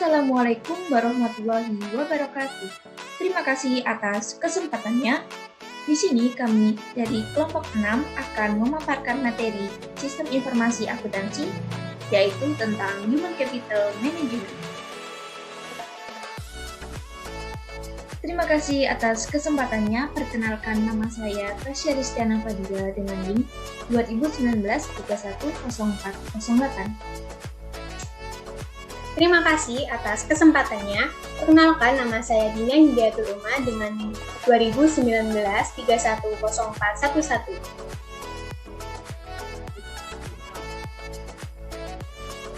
Assalamualaikum warahmatullahi wabarakatuh. Terima kasih atas kesempatannya. Di sini kami dari kelompok 6 akan memaparkan materi Sistem Informasi Akuntansi, yaitu tentang Human Capital Management. Terima kasih atas kesempatannya. Perkenalkan, nama saya Tasya Ristiana Fadila dengan NIM 2019-310408. Terima kasih atas kesempatannya. Perkenalkan, nama saya Dina Hidayatul Uma dengan NIM 2019-310411.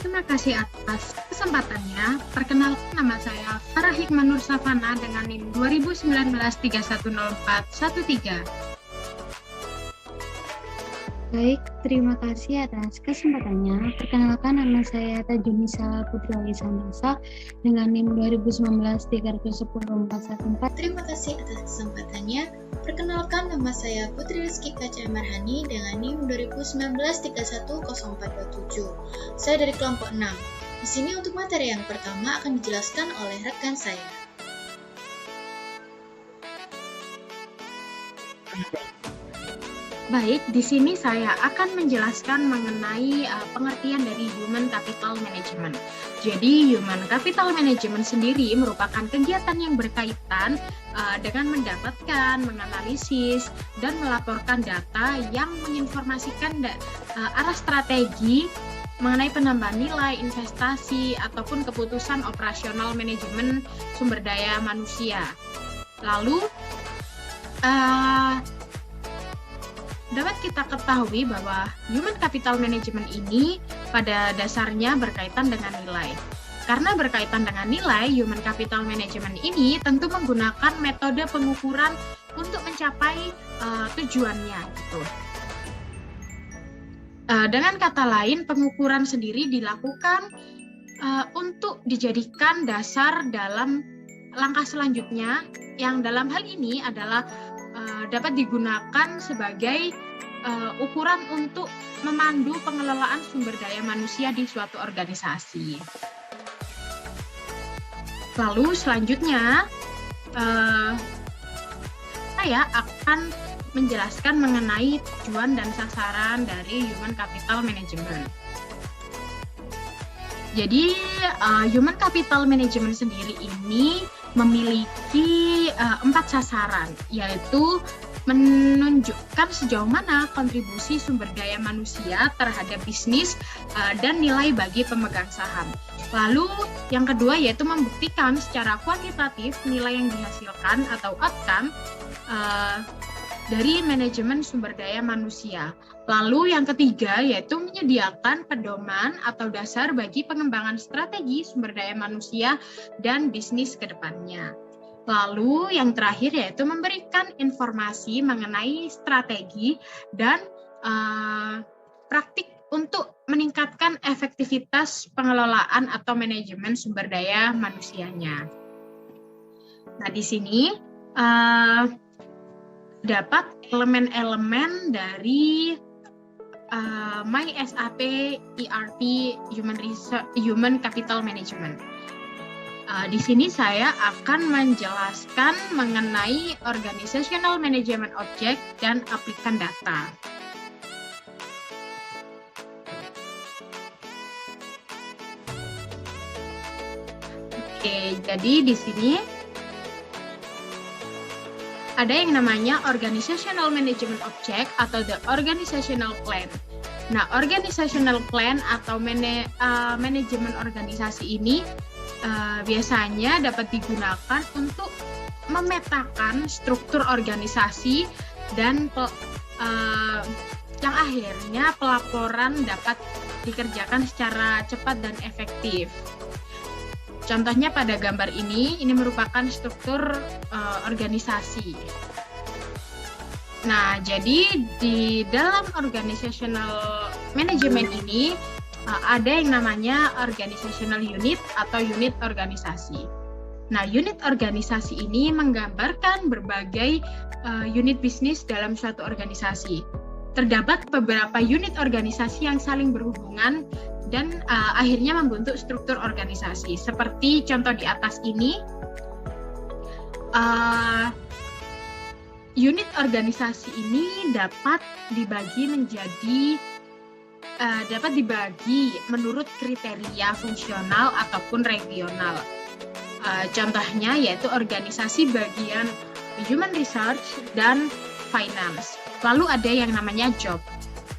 Terima kasih atas kesempatannya. Perkenalkan, nama saya Farah Hikmah Nur Safana dengan NIM 2019-310413. Baik, terima kasih atas kesempatannya. Perkenalkan, nama saya Tajunisa Putri Walisandasa dengan NIM 2019-310-414. Terima kasih atas kesempatannya. Perkenalkan, nama saya Putri Rizky Kaca Marhani dengan NIM 2019-310427. Saya dari kelompok 6. Di sini untuk materi yang pertama akan dijelaskan oleh rekan saya. Baik, di sini saya akan menjelaskan mengenai pengertian dari Human Capital Management. Jadi, Human Capital Management sendiri merupakan kegiatan yang berkaitan dengan mendapatkan, menganalisis, dan melaporkan data yang menginformasikan arah strategi mengenai penambahan nilai, investasi, ataupun keputusan operasional manajemen sumber daya manusia. Lalu, dapat kita ketahui bahwa Human Capital Management ini pada dasarnya berkaitan dengan nilai. Karena berkaitan dengan nilai, Human Capital Management ini tentu menggunakan metode pengukuran untuk mencapai tujuannya. Gitu. Dengan kata lain, pengukuran sendiri dilakukan untuk dijadikan dasar dalam langkah selanjutnya, yang dalam hal ini adalah dapat digunakan sebagai ukuran untuk memandu pengelolaan sumber daya manusia di suatu organisasi. Lalu selanjutnya, saya akan menjelaskan mengenai tujuan dan sasaran dari Human Capital Management. Jadi, Human Capital Management sendiri ini memiliki 4 sasaran, yaitu menunjukkan sejauh mana kontribusi sumber daya manusia terhadap bisnis dan nilai bagi pemegang saham. Lalu yang kedua yaitu membuktikan secara kuantitatif nilai yang dihasilkan atau outcome dari manajemen sumber daya manusia. Lalu yang ketiga yaitu menyediakan pedoman atau dasar bagi pengembangan strategi sumber daya manusia dan bisnis ke depannya. Lalu yang terakhir yaitu memberikan informasi mengenai strategi dan praktik untuk meningkatkan efektivitas pengelolaan atau manajemen sumber daya manusianya. Nah, di sini dapat elemen-elemen dari MySAP ERP Human Capital Management. Di sini saya akan menjelaskan mengenai Organizational Management Object dan aplikan data. Oke, jadi di sini ada yang namanya Organizational Management Object atau the Organizational Plan. Nah, Organizational Plan atau manajemen organisasi ini biasanya dapat digunakan untuk memetakan struktur organisasi dan yang akhirnya pelaporan dapat dikerjakan secara cepat dan efektif. Contohnya pada gambar ini merupakan struktur organisasi. Nah, jadi di dalam organizational management ini ada yang namanya organizational unit atau unit organisasi. Nah, unit organisasi ini menggambarkan berbagai unit bisnis dalam suatu organisasi. Terdapat beberapa unit organisasi yang saling berhubungan dan akhirnya membentuk struktur organisasi. Seperti contoh di atas ini, unit organisasi ini dapat dibagi menurut kriteria fungsional ataupun regional. Contohnya yaitu organisasi bagian human research dan finance. Lalu ada yang namanya job.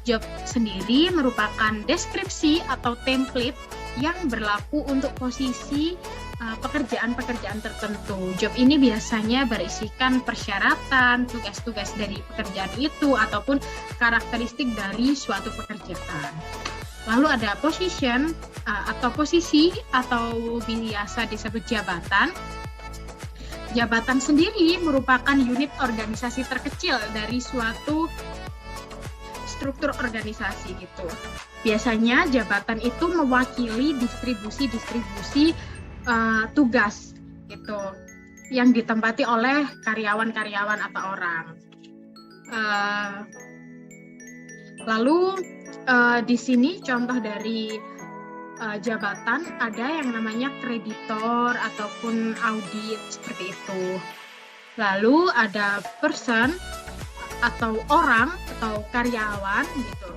Job sendiri merupakan deskripsi atau template yang berlaku untuk posisi pekerjaan-pekerjaan tertentu. Job ini biasanya berisikan persyaratan, tugas-tugas dari pekerjaan itu, ataupun karakteristik dari suatu pekerjaan. Lalu ada position atau posisi atau biasa disebut jabatan. Jabatan sendiri merupakan unit organisasi terkecil dari suatu struktur organisasi gitu. Biasanya jabatan itu mewakili distribusi tugas gitu yang ditempati oleh karyawan-karyawan atau orang. Lalu di sini contoh dari jabatan ada yang namanya kreditor ataupun audit seperti itu. Lalu ada person atau orang atau karyawan gitu.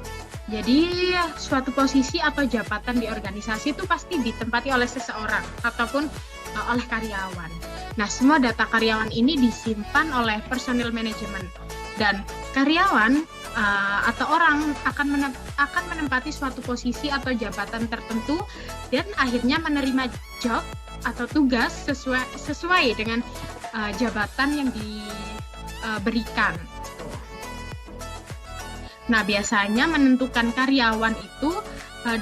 Jadi suatu posisi atau jabatan di organisasi itu pasti ditempati oleh seseorang ataupun oleh karyawan. Nah, semua data karyawan ini disimpan oleh personil manajemen dan karyawan atau orang akan menempati suatu posisi atau jabatan tertentu dan akhirnya menerima job atau tugas sesuai dengan jabatan yang diberikan. Nah, biasanya menentukan karyawan itu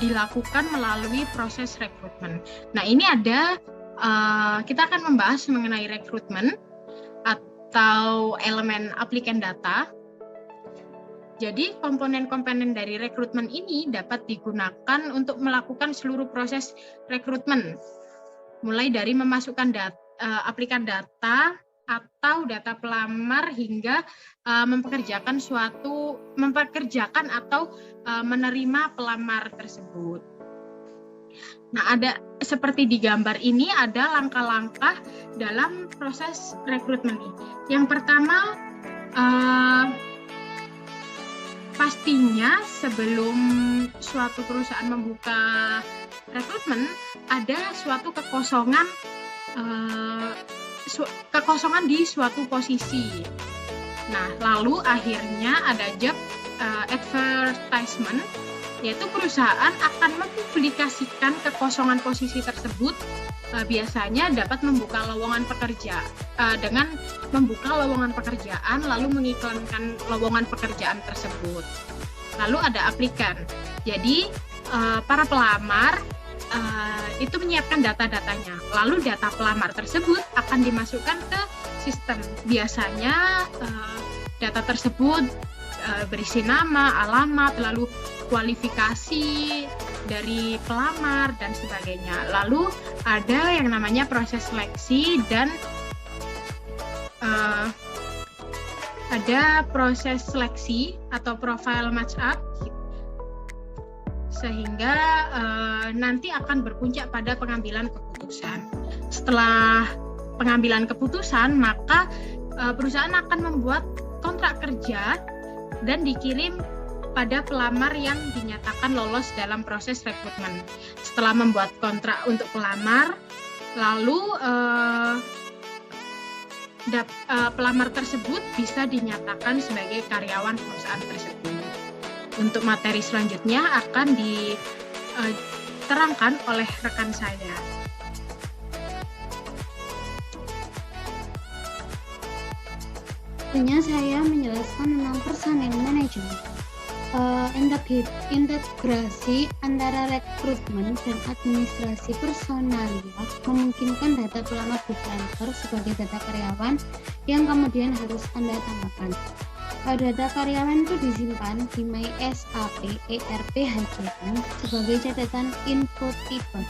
dilakukan melalui proses rekrutmen. Nah, ini ada kita akan membahas mengenai rekrutmen atau elemen applicant data. Jadi, komponen-komponen dari rekrutmen ini dapat digunakan untuk melakukan seluruh proses rekrutmen, mulai dari memasukkan aplikan data atau data pelamar hingga mempekerjakan atau menerima pelamar tersebut. Nah, ada seperti di gambar ini ada langkah-langkah dalam proses rekrutmen ini. Yang pertama, pastinya sebelum suatu perusahaan membuka rekrutmen ada suatu kekosongan di suatu posisi. Nah, lalu akhirnya ada job advertisement, yaitu perusahaan akan mempublikasikan kekosongan posisi tersebut. Biasanya dapat membuka lowongan pekerja dengan membuka lowongan pekerjaan lalu mengiklankan lowongan pekerjaan tersebut. Lalu ada aplikan. Jadi para pelamar itu menyiapkan data-datanya. Lalu data pelamar tersebut akan dimasukkan ke sistem. Biasanya data tersebut berisi nama, alamat, lalu kualifikasi dari pelamar dan sebagainya. Lalu ada yang namanya proses seleksi dan ada proses seleksi atau profile match up, sehingga nanti akan berpuncak pada pengambilan keputusan. Setelah pengambilan keputusan, maka perusahaan akan membuat kontrak kerja dan dikirim pada pelamar yang dinyatakan lolos dalam proses rekrutmen. Setelah membuat kontrak untuk pelamar, lalu pelamar tersebut bisa dinyatakan sebagai karyawan perusahaan tersebut. Untuk materi selanjutnya akan diterangkan oleh rekan saya. Selanjutnya saya menjelaskan tentang personil manajemen. Integrasi antara rekrutmen dan administrasi personalia memungkinkan data pelamar di kantor sebagai data karyawan yang kemudian harus Anda tambahkan. Data karyawan itu disimpan di MySAP ERP HCM sebagai catatan info tipe.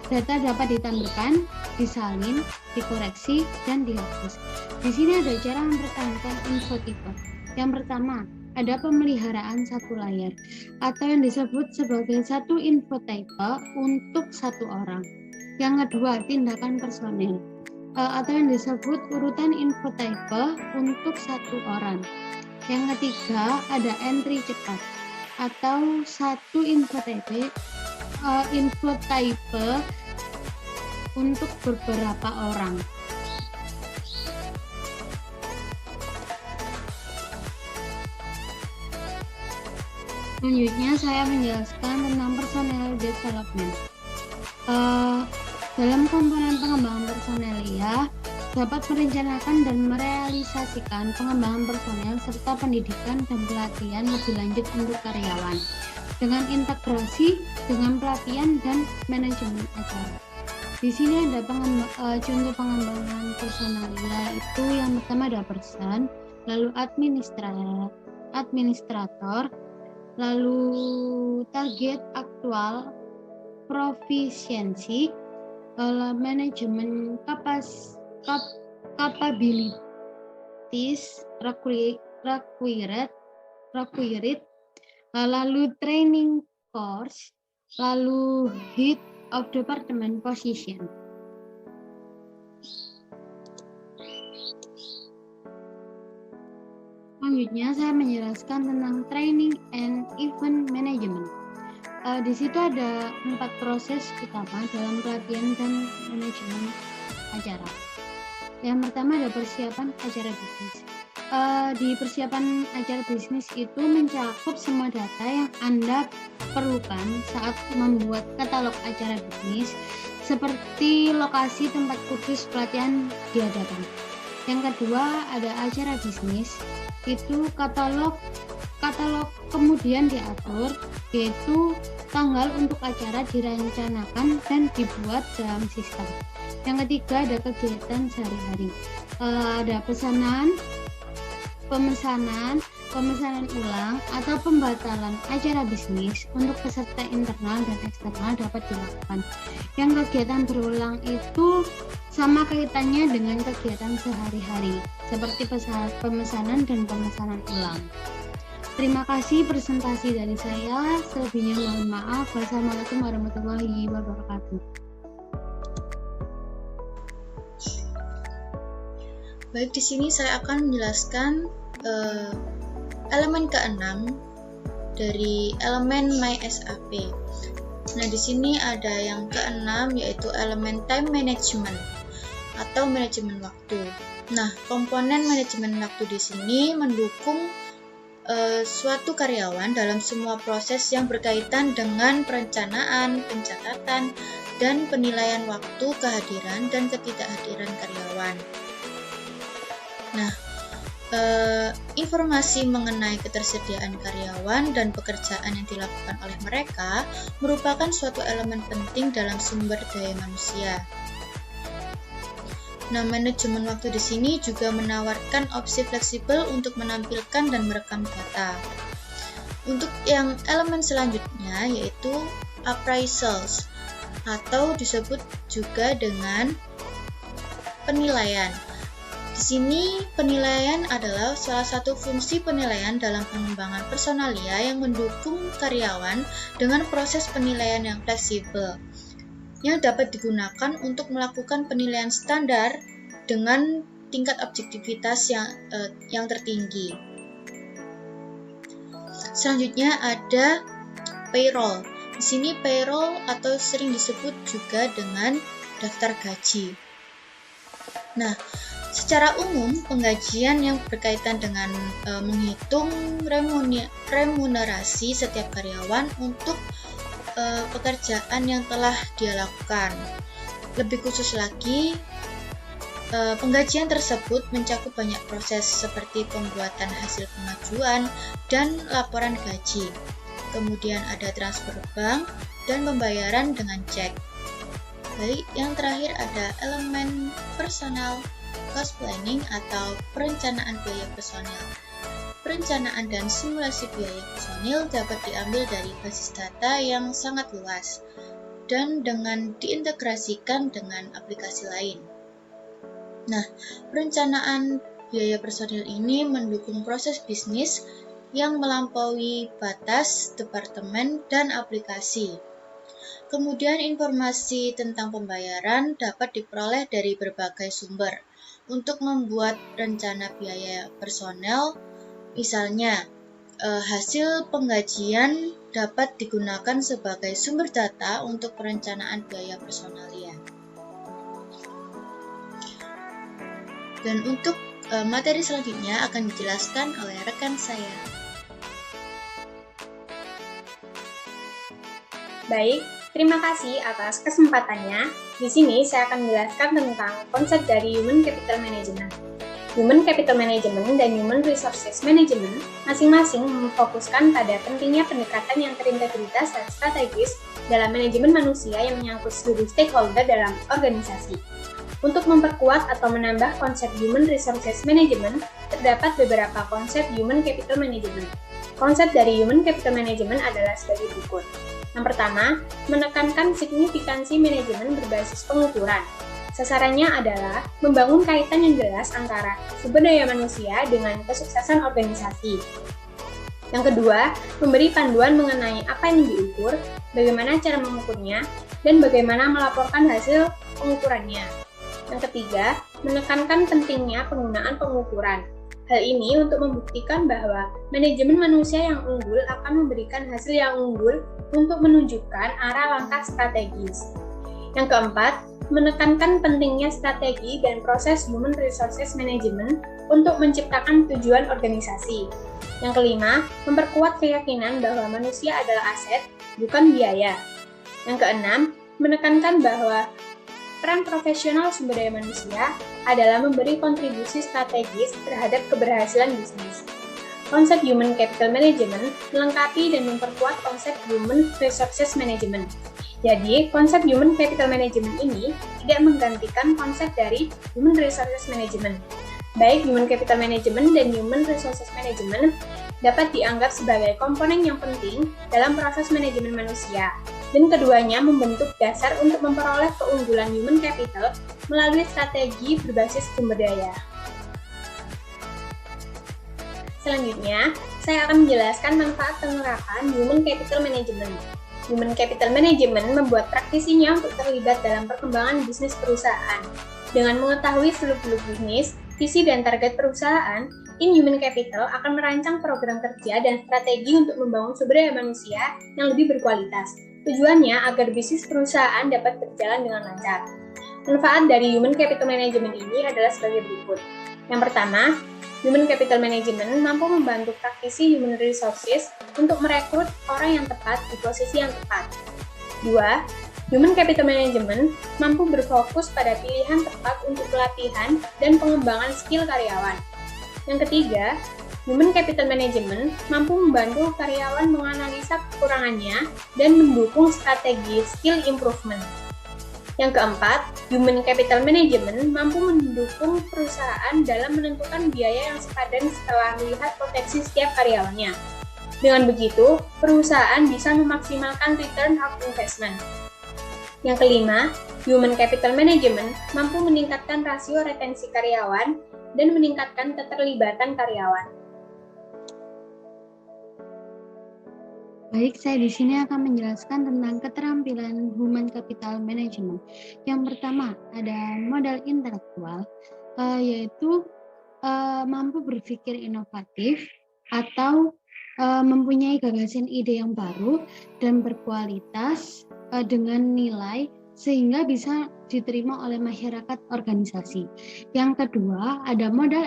Data dapat ditampilkan, disalin, dikoreksi, dan dihapus. Di sini ada cara mempertahankan info tipe. Yang pertama, ada pemeliharaan satu layar atau yang disebut sebagai satu infotype untuk satu orang. Yang kedua, tindakan personel atau yang disebut urutan infotype untuk satu orang. Yang ketiga, ada entry cepat atau satu infotype untuk beberapa orang. Selanjutnya saya menjelaskan tentang personal development. Dalam komponen pengembangan personelia dapat merencanakan dan merealisasikan pengembangan personel serta pendidikan dan pelatihan lebih lanjut untuk karyawan dengan integrasi dengan pelatihan dan manajemen acara. Di sini ada contoh pengembangan personelia, itu yang pertama ada person, lalu administrator, lalu target aktual, profisiensi, manajemen capabilities required, lalu training course, lalu head of department position. Selanjutnya saya menjelaskan tentang training and event management. Di situ ada 4 proses utama dalam pelatihan dan manajemen acara. Yang pertama ada persiapan acara bisnis. Di persiapan acara bisnis itu mencakup semua data yang Anda perlukan saat membuat katalog acara bisnis, seperti lokasi tempat kursus pelatihan diadakan. Yang kedua ada acara bisnis, itu katalog kemudian diatur, yaitu tanggal untuk acara direncanakan dan dibuat dalam sistem. Yang ketiga ada kegiatan sehari-hari, ada pemesanan ulang atau pembatalan acara bisnis untuk peserta internal dan eksternal dapat dilakukan. Yang kegiatan berulang itu sama kaitannya dengan kegiatan sehari-hari, seperti pemesanan dan pemesanan ulang. Terima kasih presentasi dari saya. Selebihnya mohon maaf. Wassalamualaikum warahmatullahi wabarakatuh. Baik, di sini saya akan menjelaskan elemen ke-6 dari elemen MySAP. Nah, di sini ada yang ke-6 yaitu elemen time management atau manajemen waktu. Nah, komponen manajemen waktu di sini mendukung suatu karyawan dalam semua proses yang berkaitan dengan perencanaan, pencatatan, dan penilaian waktu kehadiran dan ketidakhadiran karyawan. Nah, informasi mengenai ketersediaan karyawan dan pekerjaan yang dilakukan oleh mereka merupakan suatu elemen penting dalam sumber daya manusia. Nah, manajemen waktu di sini juga menawarkan opsi fleksibel untuk menampilkan dan merekam data. Untuk yang elemen selanjutnya yaitu appraisals atau disebut juga dengan penilaian. Di sini penilaian adalah salah satu fungsi penilaian dalam pengembangan personalia yang mendukung karyawan dengan proses penilaian yang fleksibel, yang dapat digunakan untuk melakukan penilaian standar dengan tingkat objektivitas yang tertinggi. Selanjutnya ada payroll. Di sini payroll atau sering disebut juga dengan daftar gaji. Nah, secara umum penggajian yang berkaitan dengan menghitung remunerasi setiap karyawan untuk pekerjaan yang telah dia lakukan. Lebih khusus lagi, penggajian tersebut mencakup banyak proses seperti pembuatan hasil pengajuan dan laporan gaji. Kemudian ada transfer bank dan pembayaran dengan cek. Baik, yang terakhir ada elemen personal cost planning atau perencanaan biaya personil. Perencanaan dan simulasi biaya personil dapat diambil dari basis data yang sangat luas dan dengan diintegrasikan dengan aplikasi lain. Nah, perencanaan biaya personil ini mendukung proses bisnis yang melampaui batas departemen dan aplikasi. Kemudian informasi tentang pembayaran dapat diperoleh dari berbagai sumber. Untuk membuat rencana biaya personel, misalnya hasil penggajian dapat digunakan sebagai sumber data untuk perencanaan biaya personalia. Dan untuk materi selanjutnya akan dijelaskan oleh rekan saya. Baik, terima kasih atas kesempatannya. Di sini saya akan menjelaskan tentang konsep dari Human Capital Management. Human Capital Management dan Human Resources Management masing-masing memfokuskan pada pentingnya pendekatan yang terintegritas dan strategis dalam manajemen manusia yang menyangkut seluruh stakeholder dalam organisasi. Untuk memperkuat atau menambah konsep Human Resources Management, terdapat beberapa konsep Human Capital Management. Konsep dari Human Capital Management adalah sebagai berikut. Yang pertama, menekankan signifikansi manajemen berbasis pengukuran. Sasarannya adalah membangun kaitan yang jelas antara sumber daya manusia dengan kesuksesan organisasi. Yang kedua, memberi panduan mengenai apa yang diukur, bagaimana cara mengukurnya, dan bagaimana melaporkan hasil pengukurannya. Yang ketiga, menekankan pentingnya penggunaan pengukuran. Hal ini untuk membuktikan bahwa manajemen manusia yang unggul akan memberikan hasil yang unggul untuk menunjukkan arah langkah strategis. Yang keempat, menekankan pentingnya strategi dan proses Human Resources Management untuk menciptakan tujuan organisasi. Yang kelima, memperkuat keyakinan bahwa manusia adalah aset, bukan biaya. Yang keenam, menekankan bahwa peran profesional sumber daya manusia adalah memberi kontribusi strategis terhadap keberhasilan bisnis. Konsep Human Capital Management melengkapi dan memperkuat konsep Human Resources Management. Jadi, konsep Human Capital Management ini tidak menggantikan konsep dari Human Resources Management. Baik Human Capital Management dan Human Resources Management dapat dianggap sebagai komponen yang penting dalam proses manajemen manusia, dan keduanya membentuk dasar untuk memperoleh keunggulan human capital melalui strategi berbasis sumber daya. Selanjutnya, saya akan menjelaskan manfaat penerapan Human Capital Management. Human Capital Management membuat praktisinya untuk terlibat dalam perkembangan bisnis perusahaan. Dengan mengetahui seluk-beluk bisnis, visi dan target perusahaan, tim Human Capital akan merancang program kerja dan strategi untuk membangun sumber daya manusia yang lebih berkualitas. Tujuannya agar bisnis perusahaan dapat berjalan dengan lancar. Manfaat dari Human Capital Management ini adalah sebagai berikut. Yang pertama, Human Capital Management mampu membantu praktisi human resources untuk merekrut orang yang tepat di posisi yang tepat. 2. Human Capital Management mampu berfokus pada pilihan tepat untuk pelatihan dan pengembangan skill karyawan. Yang ketiga, Human Capital Management mampu membantu karyawan menganalisa kekurangannya dan mendukung strategi skill improvement. Yang keempat, Human Capital Management mampu mendukung perusahaan dalam menentukan biaya yang sepadan setelah melihat potensi setiap karyawannya. Dengan begitu, perusahaan bisa memaksimalkan return of investment. Yang kelima, Human Capital Management mampu meningkatkan rasio retensi karyawan dan meningkatkan keterlibatan karyawan. Baik, saya di sini akan menjelaskan tentang keterampilan Human Capital Management. Yang pertama, ada modal intelektual, yaitu mampu berpikir inovatif atau mempunyai gagasan ide yang baru dan berkualitas dengan nilai sehingga bisa diterima oleh masyarakat organisasi. Yang kedua, ada modal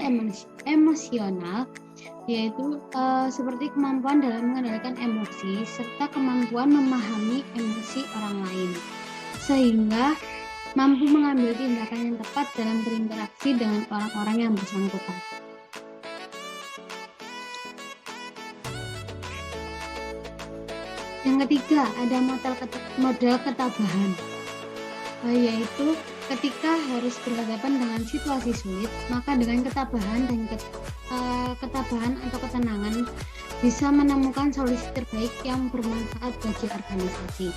emosional, yaitu seperti kemampuan dalam mengendalikan emosi serta kemampuan memahami emosi orang lain, sehingga mampu mengambil tindakan yang tepat dalam berinteraksi dengan orang-orang yang bersangkutan. Yang ketiga, ada modal ketabahan, yaitu ketika harus berhadapan dengan situasi sulit, maka dengan ketabahan atau ketenangan bisa menemukan solusi terbaik yang bermanfaat bagi organisasi.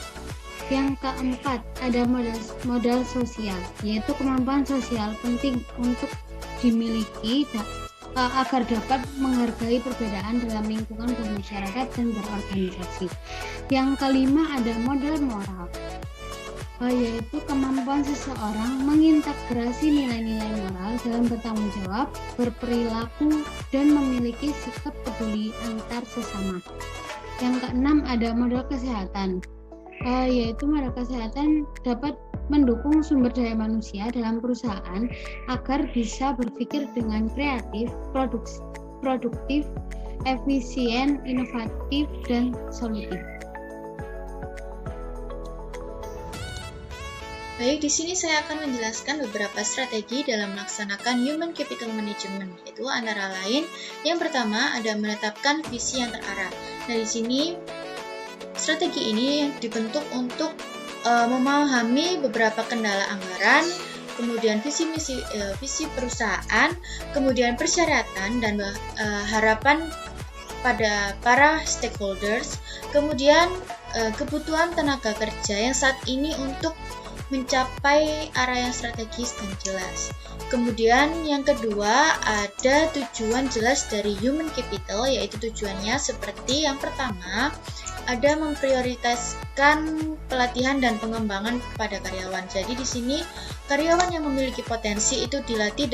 Yang keempat, ada modal sosial, yaitu kemampuan sosial penting untuk dimiliki agar dapat menghargai perbedaan dalam lingkungan bermasyarakat dan berorganisasi. Yang kelima ada modal moral, yaitu kemampuan seseorang mengintegrasi nilai-nilai moral dalam bertanggung jawab, berperilaku, dan memiliki sikap peduli antar sesama. Yang keenam ada modal kesehatan, yaitu modal kesehatan dapat mendukung sumber daya manusia dalam perusahaan agar bisa berpikir dengan kreatif, produktif, efisien, inovatif, dan solutif. Baik, di sini saya akan menjelaskan beberapa strategi dalam melaksanakan Human Capital Management, yaitu antara lain yang pertama ada menetapkan visi yang terarah. Nah, di sini strategi ini dibentuk untuk memahami beberapa kendala anggaran, kemudian visi perusahaan, kemudian persyaratan dan harapan pada para stakeholders, kemudian kebutuhan tenaga kerja yang saat ini untuk mencapai arah yang strategis dan jelas. Kemudian yang kedua ada tujuan jelas dari human capital, yaitu tujuannya seperti yang pertama ada memprioritaskan pelatihan dan pengembangan kepada karyawan. Jadi di sini karyawan yang memiliki potensi itu dilatih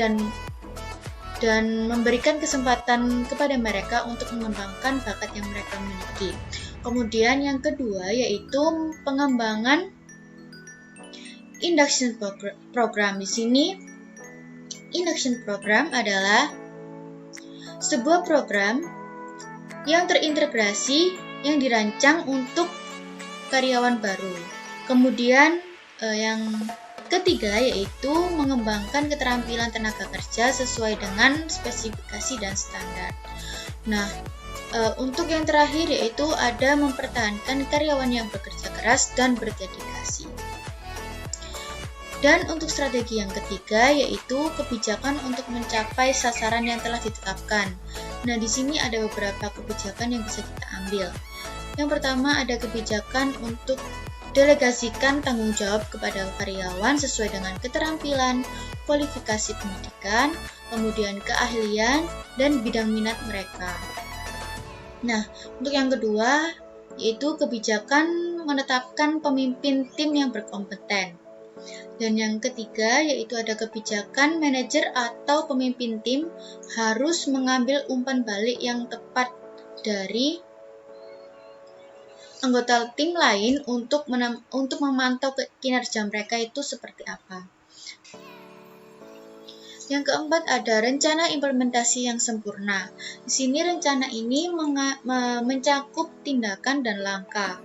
dan memberikan kesempatan kepada mereka untuk mengembangkan bakat yang mereka miliki. Kemudian yang kedua yaitu pengembangan induction program. Di sini induction program adalah sebuah program yang terintegrasi yang dirancang untuk karyawan baru. Kemudian yang ketiga yaitu mengembangkan keterampilan tenaga kerja sesuai dengan spesifikasi dan standar. Nah, untuk yang terakhir yaitu ada mempertahankan karyawan yang bekerja keras dan berdedikasi. Dan untuk strategi yang ketiga yaitu kebijakan untuk mencapai sasaran yang telah ditetapkan. Nah, di sini ada beberapa kebijakan yang bisa kita ambil. Yang pertama ada kebijakan untuk delegasikan tanggung jawab kepada karyawan sesuai dengan keterampilan, kualifikasi pendidikan, kemudian keahlian, dan bidang minat mereka. Nah, untuk yang kedua yaitu kebijakan menetapkan pemimpin tim yang berkompeten. Dan yang ketiga yaitu ada kebijakan manajer atau pemimpin tim harus mengambil umpan balik yang tepat dari anggota tim lain untuk memantau kinerja mereka itu seperti apa. Yang keempat ada rencana implementasi yang sempurna. Di sini rencana ini mencakup tindakan dan langkah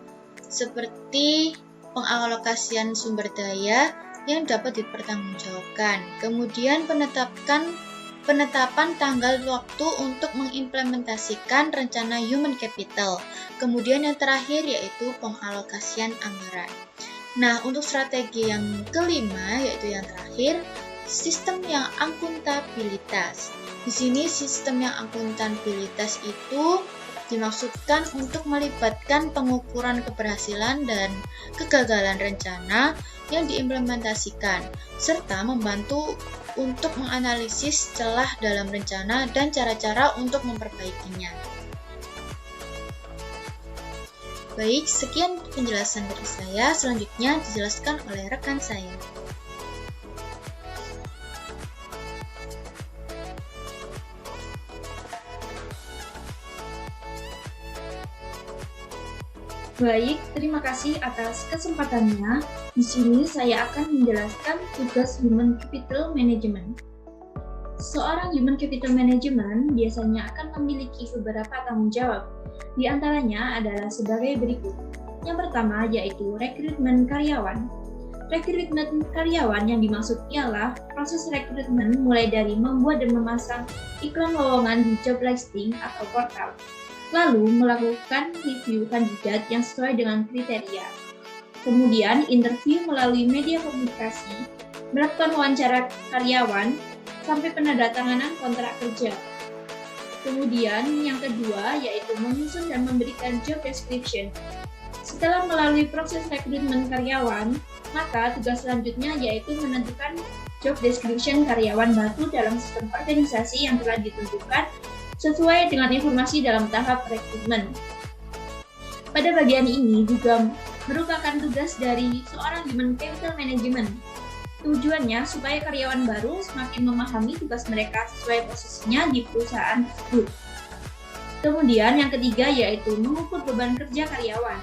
seperti pengalokasian sumber daya yang dapat dipertanggungjawabkan. Kemudian penetapan tanggal waktu untuk mengimplementasikan rencana human capital. Kemudian yang terakhir yaitu pengalokasian anggaran. Nah, untuk strategi yang kelima yaitu yang terakhir, sistem yang akuntabilitas. Di sini sistem yang akuntabilitas itu dimaksudkan untuk melibatkan pengukuran keberhasilan dan kegagalan rencana yang diimplementasikan, serta membantu untuk menganalisis celah dalam rencana dan cara-cara untuk memperbaikinya. Baik, sekian penjelasan dari saya. Selanjutnya dijelaskan oleh rekan saya. Baik, terima kasih atas kesempatannya. Di sini saya akan menjelaskan tugas Human Capital Management. Seorang Human Capital Management biasanya akan memiliki beberapa tanggung jawab. Di antaranya adalah sebagai berikut. Yang pertama yaitu rekrutmen karyawan. Rekrutmen karyawan yang dimaksud ialah proses rekrutmen mulai dari membuat dan memasang iklan lowongan di job listing atau portal, lalu melakukan review kandidat yang sesuai dengan kriteria. Kemudian interview melalui media komunikasi, melakukan wawancara karyawan, sampai penandatanganan kontrak kerja. Kemudian yang kedua yaitu menyusun dan memberikan job description. Setelah melalui proses rekrutmen karyawan, maka tugas selanjutnya yaitu menentukan job description karyawan baru dalam sistem organisasi yang telah ditentukan sesuai dengan informasi dalam tahap rekrutmen. Pada bagian ini juga merupakan tugas dari seorang Human Capital Management. Tujuannya supaya karyawan baru semakin memahami tugas mereka sesuai posisinya di perusahaan tersebut. Kemudian yang ketiga yaitu mengukur beban kerja karyawan.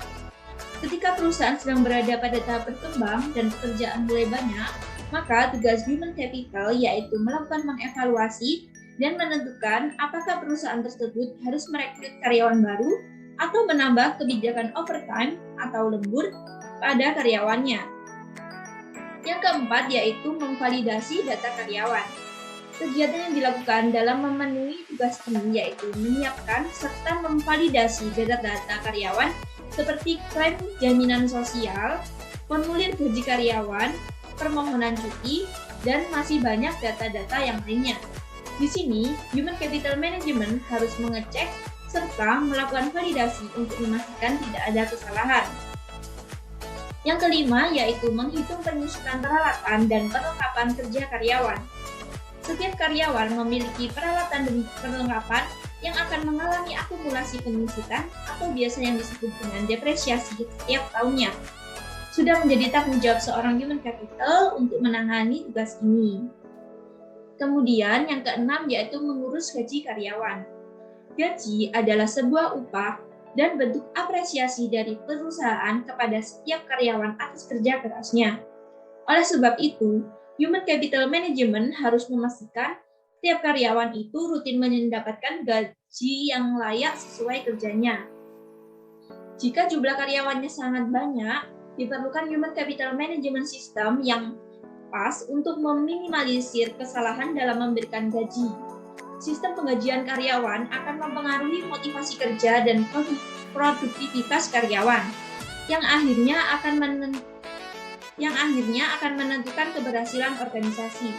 Ketika perusahaan sedang berada pada tahap berkembang dan pekerjaan mulai banyak, maka tugas Human Capital yaitu melakukan mengevaluasi dan menentukan apakah perusahaan tersebut harus merekrut karyawan baru atau menambah kebijakan overtime atau lembur pada karyawannya. Yang keempat yaitu memvalidasi data karyawan. Kegiatan yang dilakukan dalam memenuhi tugas ini yaitu menyiapkan serta memvalidasi data-data karyawan seperti klaim jaminan sosial, formulir gaji karyawan, permohonan cuti, dan masih banyak data-data yang lainnya. Di sini, Human Capital Management harus mengecek serta melakukan validasi untuk memastikan tidak ada kesalahan. Yang kelima yaitu menghitung penyusutan peralatan dan perlengkapan kerja karyawan. Setiap karyawan memiliki peralatan dan perlengkapan yang akan mengalami akumulasi penyusutan atau biasa yang disebut dengan depresiasi setiap tahunnya. Sudah menjadi tanggung jawab seorang Human Capital untuk menangani tugas ini. Kemudian yang keenam yaitu mengurus gaji karyawan. Gaji adalah sebuah upah dan bentuk apresiasi dari perusahaan kepada setiap karyawan atas kerja kerasnya. Oleh sebab itu, Human Capital Management harus memastikan setiap karyawan itu rutin mendapatkan gaji yang layak sesuai kerjanya. Jika jumlah karyawannya sangat banyak, diperlukan Human Capital Management System yang pas untuk meminimalisir kesalahan dalam memberikan gaji. Sistem penggajian karyawan akan mempengaruhi motivasi kerja dan produktivitas karyawan, yang akhirnya akan menentukan keberhasilan organisasi.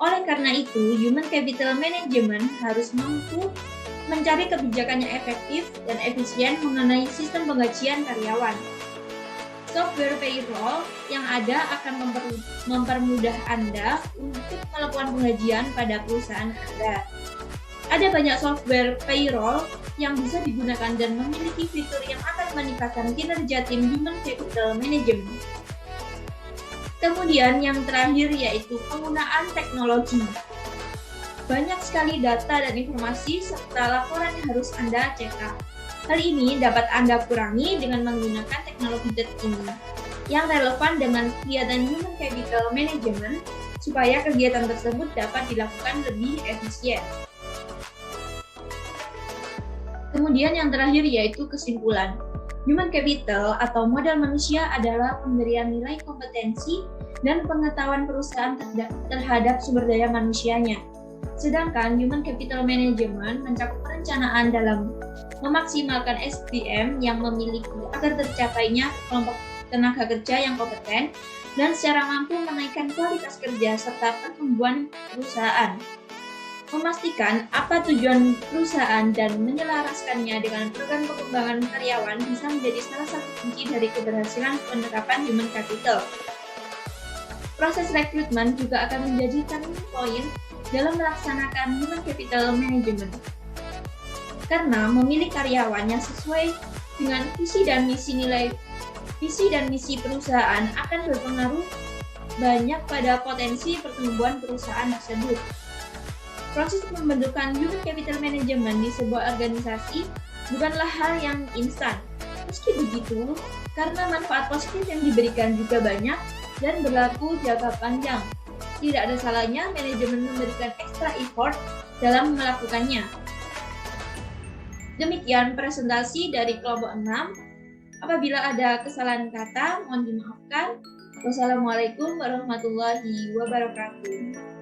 Oleh karena itu, Human Capital Management harus mampu mencari kebijakan yang efektif dan efisien mengenai sistem penggajian karyawan. Software payroll yang ada akan mempermudah Anda untuk melakukan penggajian pada perusahaan Anda. Ada banyak software payroll yang bisa digunakan dan memiliki fitur yang akan meningkatkan kinerja tim Human Capital Management. Kemudian yang terakhir yaitu penggunaan teknologi. Banyak sekali data dan informasi serta laporan yang harus Anda cetak. Hal ini dapat Anda kurangi dengan menggunakan teknologi terkini yang relevan dengan kegiatan Human Capital Management supaya kegiatan tersebut dapat dilakukan lebih efisien. Kemudian yang terakhir yaitu kesimpulan. Human Capital atau modal manusia adalah pemberian nilai kompetensi dan pengetahuan perusahaan terhadap sumber daya manusianya. Sedangkan Human Capital Management mencakup perencanaan dalam memaksimalkan SDM yang memiliki agar tercapainya kelompok tenaga kerja yang kompeten dan secara mampu menaikkan kualitas kerja serta pertumbuhan perusahaan. Memastikan apa tujuan perusahaan dan menyelaraskannya dengan program pengembangan karyawan bisa menjadi salah satu kunci dari keberhasilan penerapan Human Capital. Proses rekrutmen juga akan menjadi turning point dalam melaksanakan Human Capital Management. Karena memilih karyawan yang sesuai dengan visi dan misi perusahaan akan berpengaruh banyak pada potensi pertumbuhan perusahaan tersebut. Proses pembentukan Human Capital Management di sebuah organisasi bukanlah hal yang instan. Meski begitu, karena manfaat positif yang diberikan juga banyak dan berlaku jangka panjang, tidak ada salahnya manajemen memberikan extra effort dalam melakukannya. Demikian presentasi dari kelompok 6. Apabila ada kesalahan kata, mohon dimaafkan. Wassalamualaikum warahmatullahi wabarakatuh.